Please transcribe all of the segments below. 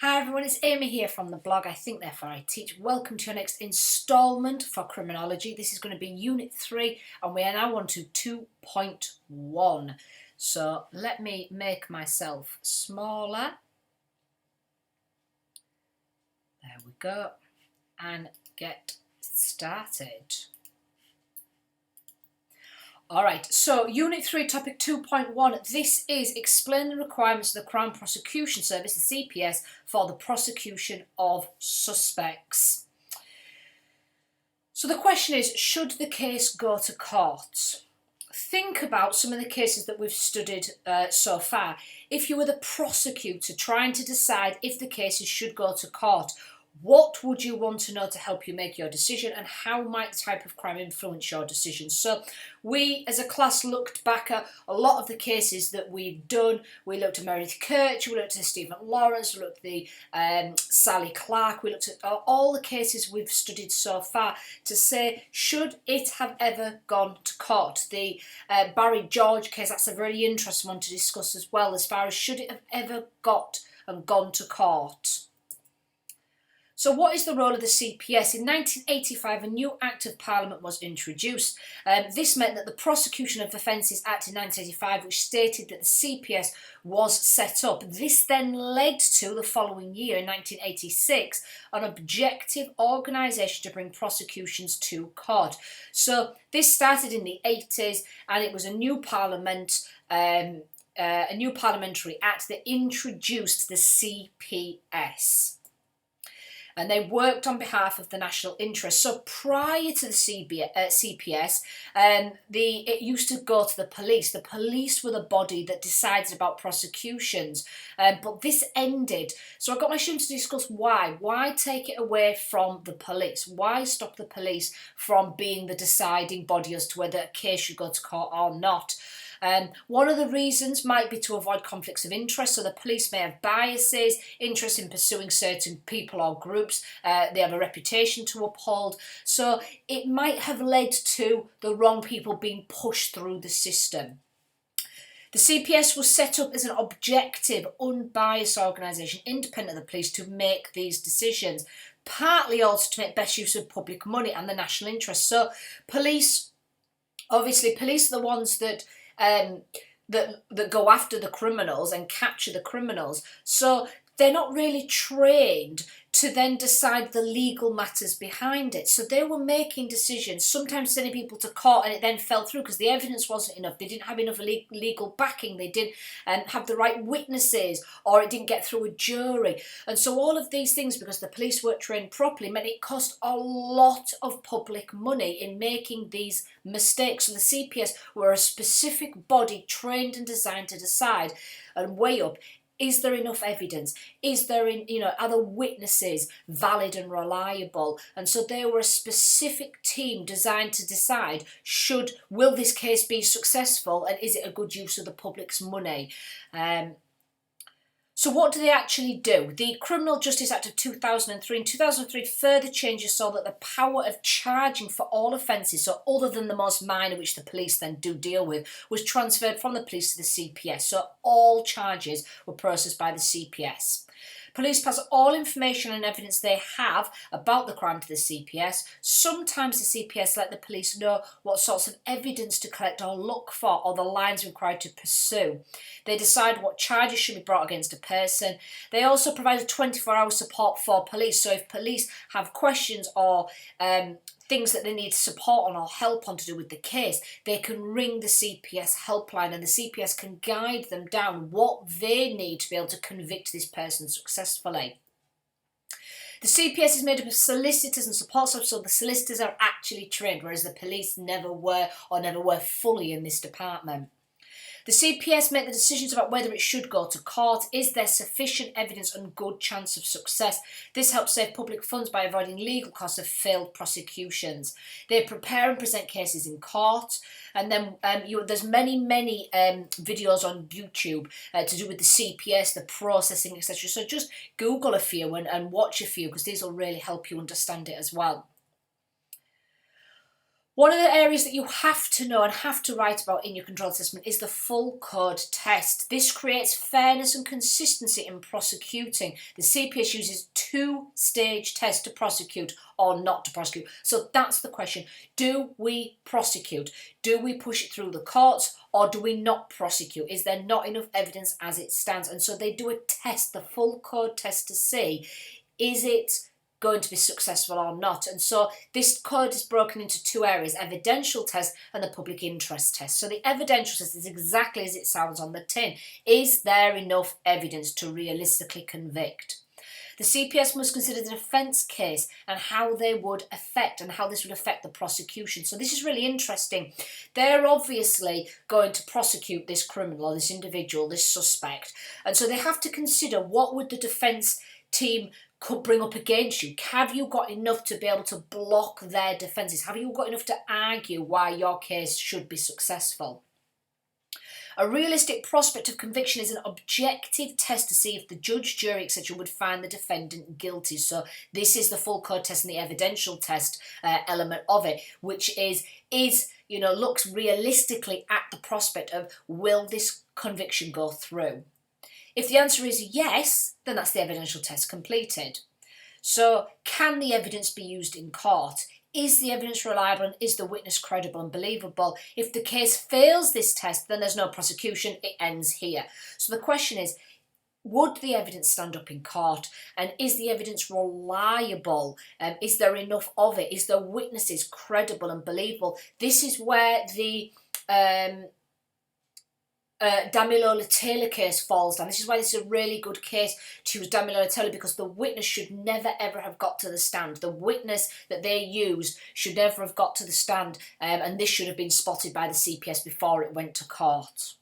Hi everyone, it's Amy here from the blog I Think Therefore I Teach. Welcome to your next instalment for Criminology. This is going to be Unit 3 and we are now on to 2.1. So let me make myself smaller. There we go. And get started. Alright, so Unit 3, Topic 2.1, this is explain the requirements of the Crown Prosecution Service, the CPS, for the prosecution of suspects. So the question is, should the case go to court? Think about some of the cases that we've studied so far. If you were the prosecutor trying to decide if the cases should go to court, what would you want to know to help you make your decision, and how might the type of crime influence your decision? So we as a class looked back at a lot of the cases that we've done. We looked at Meredith Kirch, we looked at Stephen Lawrence, we looked at the Sally Clark, we looked at all the cases we've studied so far to say, should it have ever gone to court? The Barry George case, that's a very interesting one to discuss as well, as far as should it have ever gone to court. So what is the role of the CPS? In 1985, a new Act of Parliament was introduced. This meant that the Prosecution of Offences Act in 1985, which stated that the CPS was set up. This then led to, the following year, in 1986, an objective organisation to bring prosecutions to court. So this started in the 80s, and it was a new Parliament, a new parliamentary act that introduced the CPS. And they worked on behalf of the national interest. So prior to the CPS, it used to go to the police. The police were the body that decided about prosecutions. But this ended. So I got my students to discuss why. Why take it away from the police? Why stop the police from being the deciding body as to whether a case should go to court or not? One of the reasons might be to avoid conflicts of interest. So the police may have biases, interest in pursuing certain people or groups. They have a reputation to uphold. So it might have led to the wrong people being pushed through the system. The CPS was set up as an objective, unbiased organisation, independent of the police, to make these decisions. Partly also to make best use of public money and the national interest. So police are the ones that go after the criminals and capture the criminals. So they're not really trained to then decide the legal matters behind it. So they were making decisions, sometimes sending people to court, and it then fell through because the evidence wasn't enough. They didn't have enough legal backing. They didn't have the right witnesses, or it didn't get through a jury. And so all of these things, because the police weren't trained properly, meant it cost a lot of public money in making these mistakes. So the CPS were a specific body trained and designed to decide and weigh up, is there enough evidence? Is there, are the witnesses valid and reliable? And so they were a specific team designed to decide, will this case be successful, and is it a good use of the public's money? So what do they actually do? The Criminal Justice Act of 2003. In 2003, further changes saw that the power of charging for all offences, so other than the most minor, which the police then do deal with, was transferred from the police to the CPS. So all charges were processed by the CPS. Police pass all information and evidence they have about the crime to the CPS. Sometimes the CPS let the police know what sorts of evidence to collect or look for, or the lines required to pursue. They decide what charges should be brought against a person. They also provide a 24-hour support for police. So if police have questions or things that they need support on or help on to do with the case, they can ring the CPS helpline, and the CPS can guide them down what they need to be able to convict this person successfully. The CPS is made up of solicitors and support staff, so the solicitors are actually trained, whereas the police never were fully in this department. The CPS make the decisions about whether it should go to court. Is there sufficient evidence and good chance of success? This helps save public funds by avoiding legal costs of failed prosecutions. They prepare and present cases in court, and then there's many videos on YouTube to do with the CPS, the processing, etc. So just Google a few and watch a few, because these will really help you understand it as well. One of the areas that you have to know and have to write about in your control assessment is the full code test. This creates fairness and consistency in prosecuting. The CPS uses two-stage tests to prosecute or not to prosecute. So that's the question. Do we prosecute? Do we push it through the courts or do we not prosecute? Is there not enough evidence as it stands? And so they do a test, the full code test, to see, is it going to be successful or not. And so this code is broken into two areas, evidential test and the public interest test. So the evidential test is exactly as it sounds on the tin. Is there enough evidence to realistically convict? The CPS must consider the defence case and how they would affect and how this would affect the prosecution. So this is really interesting. They're obviously going to prosecute this criminal or this individual, this suspect. And so they have to consider, what would the defence team could bring up against you? Have you got enough to be able to block their defences? Have you got enough to argue why your case should be successful? A realistic prospect of conviction is an objective test to see if the judge, jury, etc. would find the defendant guilty. So this is the full code test and the evidential test element of it, which is looks realistically at the prospect of, will this conviction go through? If the answer is yes, then that's the evidential test completed. So can the evidence be used in court? Is the evidence reliable and is the witness credible and believable? If the case fails this test, then there's no prosecution, it ends here. So the question is, would the evidence stand up in court? And is the evidence reliable? Is there enough of it? Is the witnesses credible and believable? This is where the Damilola Taylor case falls down. This is why this is a really good case to use Damilola Taylor, because the witness should never ever have got to the stand. The witness that they used should never have got to the stand, and this should have been spotted by the CPS before it went to court.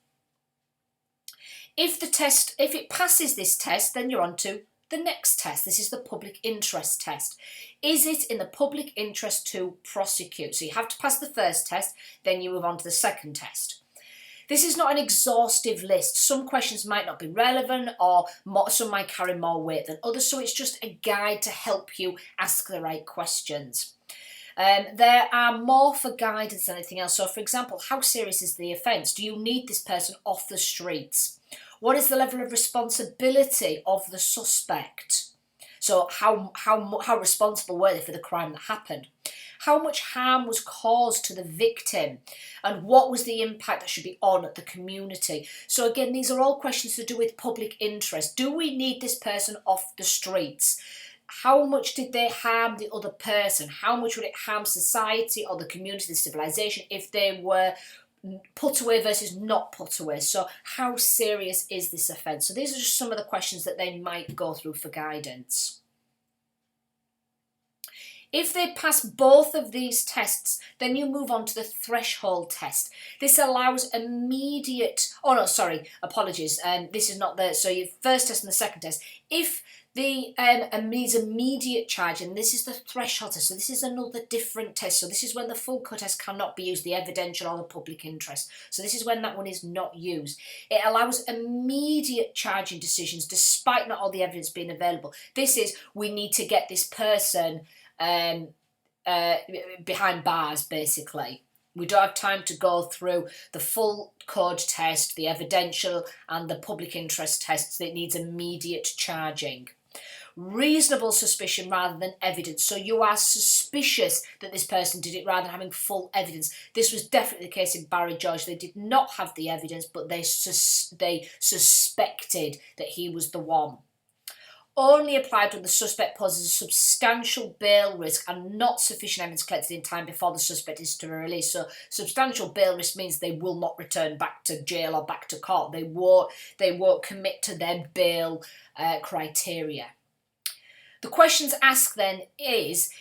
If it passes this test, then you're on to the next test. This is the public interest test. Is it in the public interest to prosecute? So you have to pass the first test, then you move on to the second test. This is not an exhaustive list. Some questions might not be relevant, or some might carry more weight than others, so it's just a guide to help you ask the right questions. There are more for guidance than anything else. So, for example, how serious is the offence? Do you need this person off the streets? What is the level of responsibility of the suspect? So how responsible were they for the crime that happened? How much harm was caused to the victim? And what was the impact that should be on the community? So again, these are all questions to do with public interest. Do we need this person off the streets? How much did they harm the other person? How much would it harm society or the community, the civilization, if they were put away versus not put away? So how serious is this offence? So these are just some of the questions that they might go through for guidance. If they pass both of these tests, then you move on to the threshold test. This allows immediate, this is not the, so your first test and the second test. If the needs immediate charge, and this is the threshold test, so this is another different test. So this is when the full code test cannot be used, the evidential or the public interest. So this is when that one is not used. It allows immediate charging decisions despite not all the evidence being available. This is, we need to get this person behind bars, basically. We don't have time to go through the full code test, the evidential and the public interest tests. It needs immediate charging. Reasonable suspicion rather than evidence. So you are suspicious that this person did it rather than having full evidence. This was definitely the case in Barry George. They did not have the evidence, but they suspected that he was the one. Only applied when the suspect poses a substantial bail risk and not sufficient evidence collected in time before the suspect is to be released. So substantial bail risk means they will not return back to jail or back to court. They won't commit to their bail criteria. The questions asked then is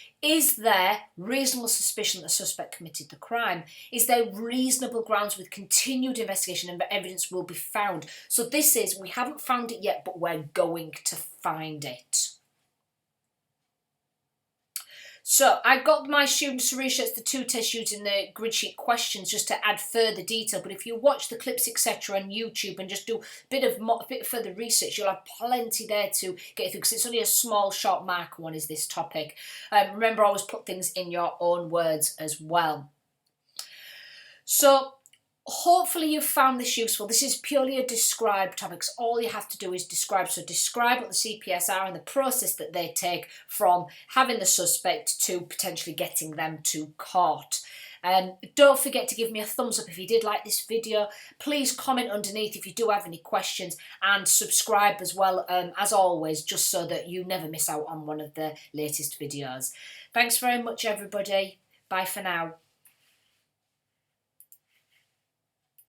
there reasonable suspicion that the suspect committed the crime? Is there reasonable grounds with continued investigation and evidence will be found? So this is, we haven't found it yet, but we're going to find it. So I got my students to research the two tests using the grid sheet questions just to add further detail. But if you watch the clips, etc. on YouTube and just do a bit further research, you'll have plenty there to get through, because it's only a small, short marker one is this topic. Remember, always put things in your own words as well. So hopefully you've found this useful. This is purely a describe topic. So all you have to do is describe. So describe what the CPS are and the process that they take from having the suspect to potentially getting them to court. Don't forget to give me a thumbs up if you did like this video. Please comment underneath if you do have any questions, and subscribe as well, as always, just so that you never miss out on one of the latest videos. Thanks very much, everybody. Bye for now.